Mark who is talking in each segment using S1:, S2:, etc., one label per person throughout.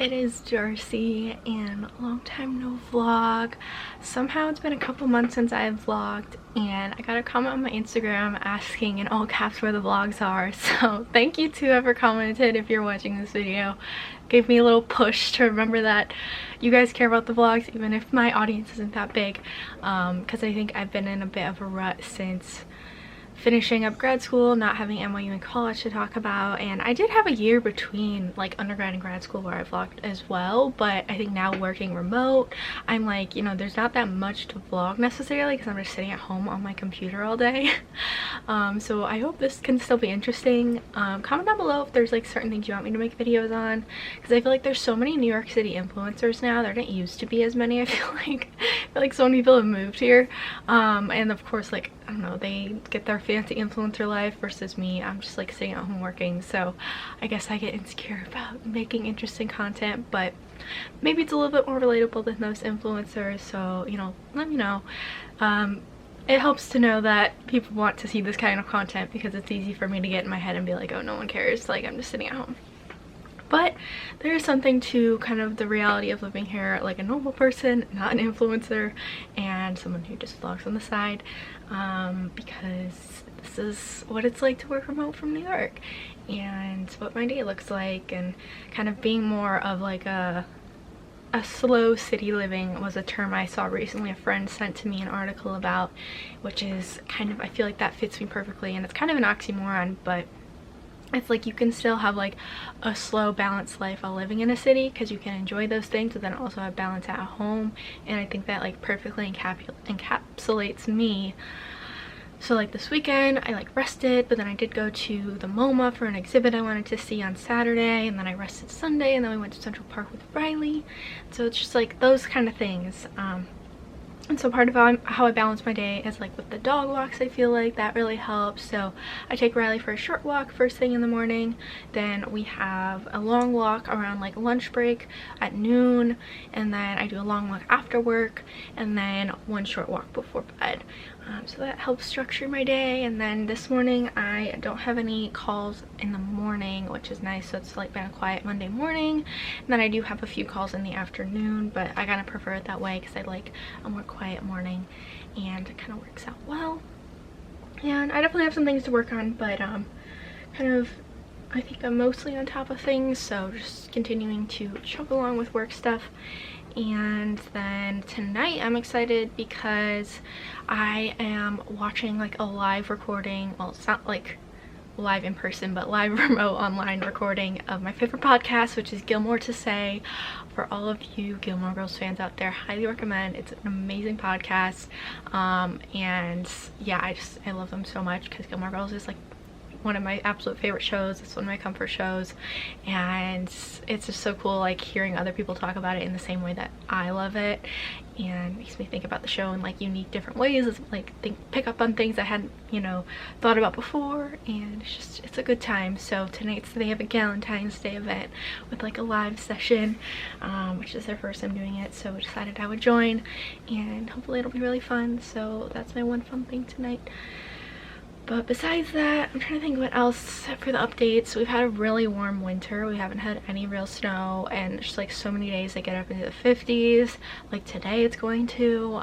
S1: it is Darcy and a long time no vlog. Somehow it's been a couple months since I've vlogged, and I got a comment on my Instagram asking in all caps where the vlogs are. So thank you to whoever commented. If you're watching this video, gave me a little push to remember that you guys care about the vlogs even if my audience isn't that big, because I think I've been in a bit of a rut since finishing up grad school, not having NYU and college to talk about, and I did have a year between like undergrad and grad school where I vlogged as well, but I think now working remote, I'm like, you know, there's not that much to vlog necessarily because I'm just sitting at home on my computer all day. So I hope this can still be interesting. Comment down below if there's like certain things you want me to make videos on, because I feel like there's so many New York City influencers now. There didn't used to be as many. I feel like so many people have moved here, and of course, like, I don't know, they get their fancy influencer life versus me. I'm just like sitting at home working, so I guess I get insecure about making interesting content, but maybe it's a little bit more relatable than those influencers, so, you know, let me know. It helps to know that people want to see this kind of content because it's easy for me to get in my head and be like, oh, no one cares, like I'm just sitting at home. But there is something to kind of the reality of living here like a normal person, not an influencer, and someone who just vlogs on the side, because this is what it's like to work remote from New York and what my day looks like, and kind of being more of like a slow city living was a term I saw recently. A friend sent to me an article about, which is kind of, I feel like that fits me perfectly, and it's kind of an oxymoron, but it's like you can still have like a slow, balanced life while living in a city because you can enjoy those things, but then also have balance at home, and I think that like perfectly encapsulates me. So like this weekend I like rested, but then I did go to the MoMA for an exhibit I wanted to see on Saturday, and then I rested Sunday, and then we went to Central Park with Riley. So it's just like those kind of things. And so part of how I balance my day is like with the dog walks. I feel like that really helps. So I take Riley for a short walk first thing in the morning, then we have a long walk around like lunch break at noon, and then I do a long walk after work, and then one short walk before bed. So that helps structure my day. And then this morning I don't have any calls in the morning, which is nice, so it's like been a quiet Monday morning. And then I do have a few calls in the afternoon, but I kind of prefer it that way because I like a more quiet morning, and it kind of works out well. And I definitely have some things to work on, but kind of, I think I'm mostly on top of things, so just continuing to chug along with work stuff. And then tonight I'm excited because I am watching like a live recording, well, it's not like live in person, but live remote online recording of my favorite podcast, which is Gilmore to Say. For all of you Gilmore Girls fans out there, highly recommend. It's an amazing podcast, and yeah, I love them so much because Gilmore Girls is like one of my absolute favorite shows. It's one of my comfort shows, and it's just so cool like hearing other people talk about it in the same way that I love it, and makes me think about the show in like unique different ways. It's like pick up on things I hadn't, you know, thought about before, and it's a good time. So tonight's they have a Valentine's Day event with like a live session, which is their first time doing it, so we decided I would join, and hopefully it'll be really fun. So that's my one fun thing tonight. But besides that, I'm trying to think what else for the updates. We've had a really warm winter. We haven't had any real snow, and just like so many days that get up into the 50s. Like today it's going to.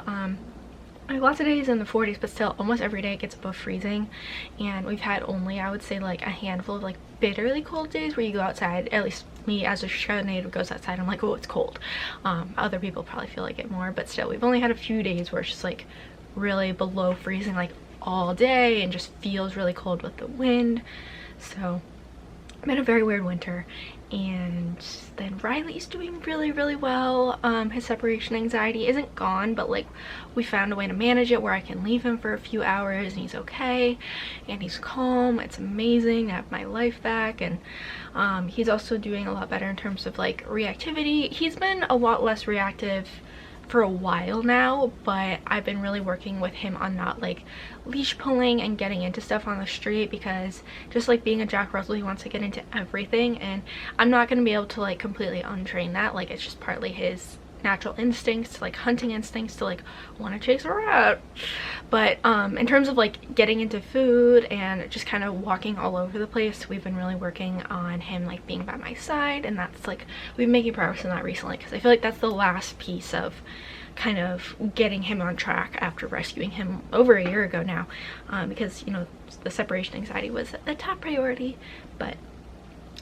S1: Like lots of days in the 40s, but still almost every day it gets above freezing. And we've had only, I would say, like a handful of like bitterly cold days where you go outside. At least me as a Chicago native goes outside, I'm like, oh, it's cold. Other people probably feel like it more, but still we've only had a few days where it's just like really below freezing, like all day, and just feels really cold with the wind. So it's been a very weird winter. And then Riley's doing really well. His separation anxiety isn't gone, but like we found a way to manage it where I can leave him for a few hours and he's okay and he's calm. It's amazing. I have my life back, and he's also doing a lot better in terms of like reactivity. He's been a lot less reactive for a while now, but I've been really working with him on not like leash pulling and getting into stuff on the street, because just like being a Jack Russell, he wants to get into everything, and I'm not going to be able to like completely untrain that. Like it's just partly his natural instincts, like hunting instincts, to like want to chase a rat. But in terms of like getting into food and just kind of walking all over the place, we've been really working on him like being by my side, and that's like, we've been making progress in that recently, because I feel like that's the last piece of kind of getting him on track after rescuing him over a year ago now, because, you know, the separation anxiety was a top priority. But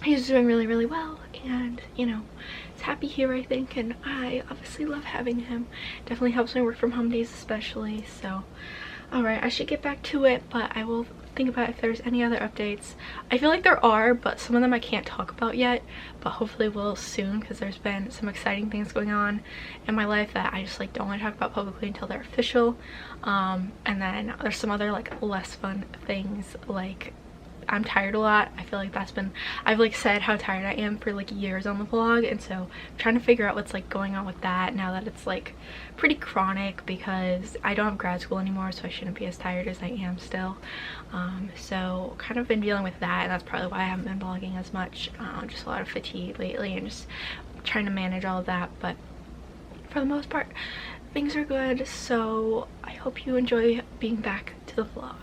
S1: he's doing really, really well, and, you know, it's happy here, I think, and I obviously love having him. Definitely helps my work from home days especially. So all right, I should get back to it, but I will think about if there's any other updates. I feel like there are, but some of them I can't talk about yet, but hopefully will soon, because there's been some exciting things going on in my life that I just like don't want to talk about publicly until they're official. And then there's some other like less fun things, like I'm tired a lot. I feel like that's been, I've like said how tired I am for like years on the vlog, and so I'm trying to figure out what's like going on with that now that it's like pretty chronic, because I don't have grad school anymore, so I shouldn't be as tired as I am still. So kind of been dealing with that, and that's probably why I haven't been vlogging as much. Just a lot of fatigue lately and just trying to manage all of that, but for the most part things are good. So I hope you enjoy being back to the vlog.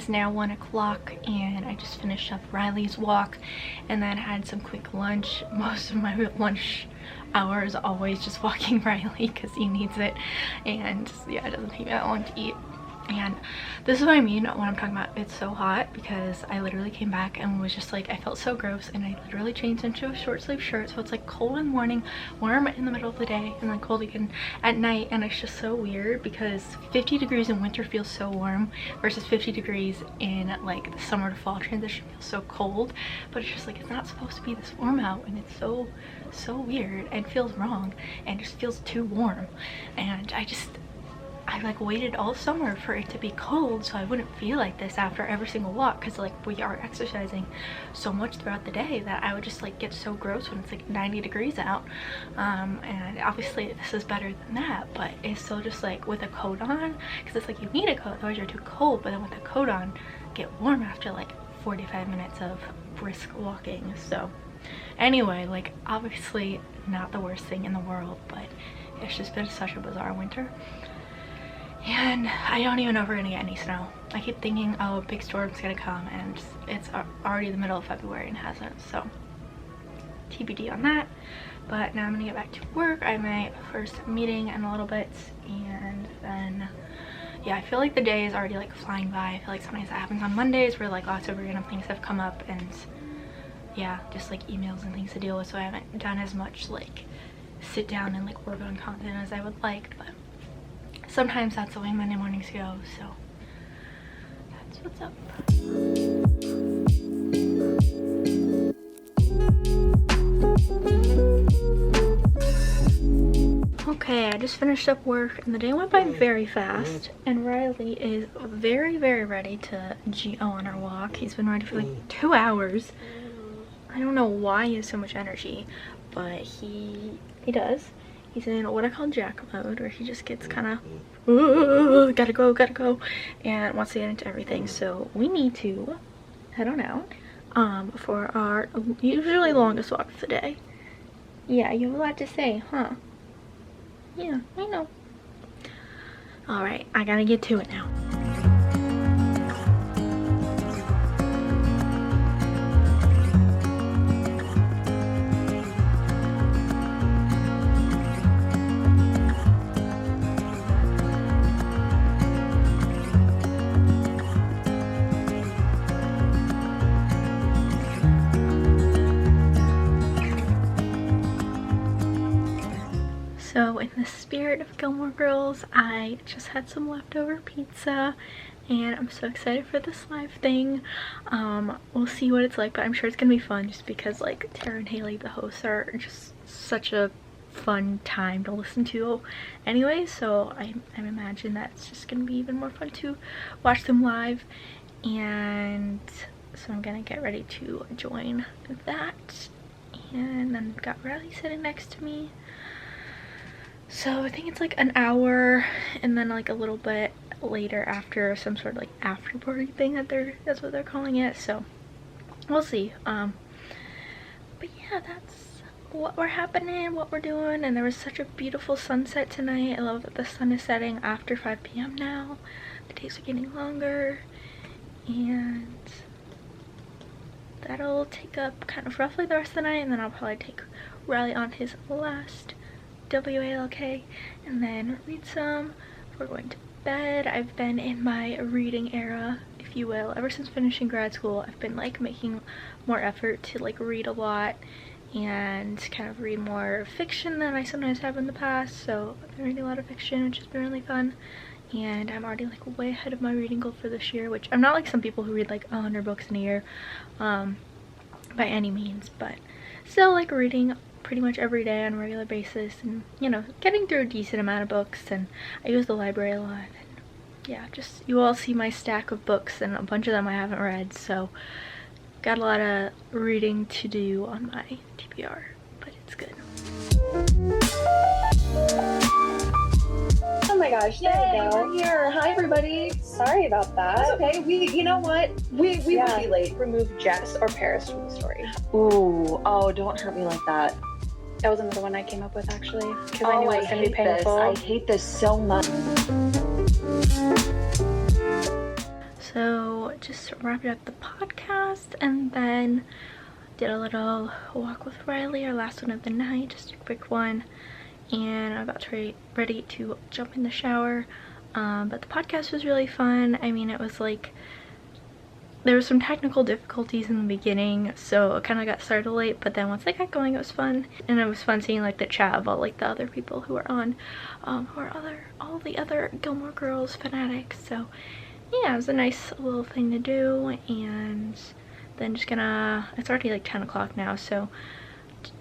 S1: Now 1 o'clock, and I just finished up Riley's walk and then had some quick lunch. Most of my lunch hour is always just walking Riley because he needs it, and yeah, it doesn't take me that long to eat. And this is what I mean when I'm talking about it's so hot, because I literally came back and was just like, I felt so gross, and I literally changed into a short sleeve shirt, so it's like cold in the morning, warm in the middle of the day, and then cold again at night. And it's just so weird because 50 degrees in winter feels so warm versus 50 degrees in like the summer to fall transition feels so cold. But it's just like, it's not supposed to be this warm out, and it's so weird and feels wrong and just feels too warm. And I like waited all summer for it to be cold so I wouldn't feel like this after every single walk, because like we are exercising so much throughout the day that I would just like get so gross when it's like 90 degrees out. And obviously this is better than that, but it's still just like with a coat on, because it's like you need a coat otherwise you're too cold, but then with a coat on get warm after like 45 minutes of brisk walking. So anyway, like obviously not the worst thing in the world, but it's just been such a bizarre winter. And I don't even know if we're gonna get any snow. I keep thinking, oh, a big storm's gonna come, and it's already the middle of February and hasn't, so TBD on that. But now I'm gonna get back to work. I have my first meeting in a little bit, and then yeah, I feel like the day is already like flying by. I feel like sometimes that happens on Mondays where like lots of random things have come up, and yeah, just like emails and things to deal with, so I haven't done as much like sit down and like work on content as I would like. But sometimes that's the way Monday mornings go, so that's what's up. Okay, I just finished up work and the day went by very fast, and Riley is very ready to GO on our walk. He's been ready for like 2 hours. I don't know why he has so much energy, but he does. He's in what I call jack mode, where he just gets kind of gotta go, and wants to get into everything. So we need to head on out for our usually longest walk of the day. Yeah, you have a lot to say, huh? Yeah, I know. All right, I gotta get to it now. So in the spirit of Gilmore Girls, I just had some leftover pizza, and I'm so excited for this live thing. We'll see what it's like, but I'm sure it's gonna be fun just because like Tara and Haley, the hosts, are just such a fun time to listen to anyway, so I imagine that it's just gonna be even more fun to watch them live. And so I'm gonna get ready to join that. And then got Riley sitting next to me, so I think it's like an hour, and then like a little bit later after some sort of like after party thing that's what they're calling it, so we'll see. But yeah, that's what we're happening, what we're doing. And there was such a beautiful sunset tonight. I love that the sun is setting after 5 p.m. now. The days are getting longer, and that'll take up kind of roughly the rest of the night, and then I'll probably take Riley on his last WALK and then read some. We're going to bed. I've been in my reading era, if you will, ever since finishing grad school. I've been like making more effort to like read a lot and kind of read more fiction than I sometimes have in the past. So I've been reading a lot of fiction, which has been really fun, and I'm already like way ahead of my reading goal for this year, which I'm not like some people who read like 100 books in a year by any means, but still like reading pretty much every day on a regular basis, and you know, getting through a decent amount of books. And I use the library a lot, and yeah, just you all see my stack of books, and a bunch of them I haven't read, so got a lot of reading to do on my TBR, but it's good.
S2: Oh my gosh, there you go. We're here. Hi everybody. Sorry about that. That's okay. You know what? We would be late. Remove Jess or Paris from the story.
S3: Ooh, oh, don't hurt me like that.
S2: That was another one I came up with actually, because I knew it was gonna be painful.
S3: I hate this so much.
S1: So just wrapped up the podcast, and then did a little walk with Riley, our last one of the night, just a quick one. And I'm about to ready to jump in the shower. But the podcast was really fun. I mean, it was like, there were some technical difficulties in the beginning, so it kind of got started late, but then once they got going, it was fun. And it was fun seeing like the chat of all like the other people who are on, who are all the other Gilmore Girls fanatics. So yeah, it was a nice little thing to do. And then just gonna, it's already like 10 o'clock now, so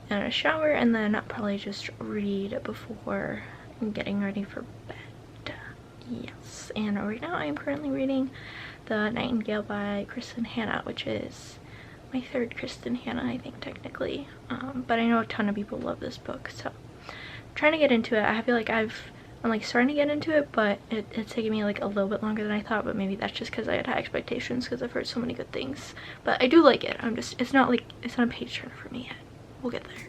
S1: a shower, and then I'll probably just read before getting ready for bed. Yes, and right now I am currently reading The Nightingale by Kristen Hanna, which is my third Kristen Hanna, I think, technically. But I know a ton of people love this book, so I'm trying to get into it. I feel like I'm like starting to get into it, but it's taking me like a little bit longer than I thought. But maybe that's just because I had high expectations, because I've heard so many good things. But I do like it. It's not a page turner for me yet. We'll get there.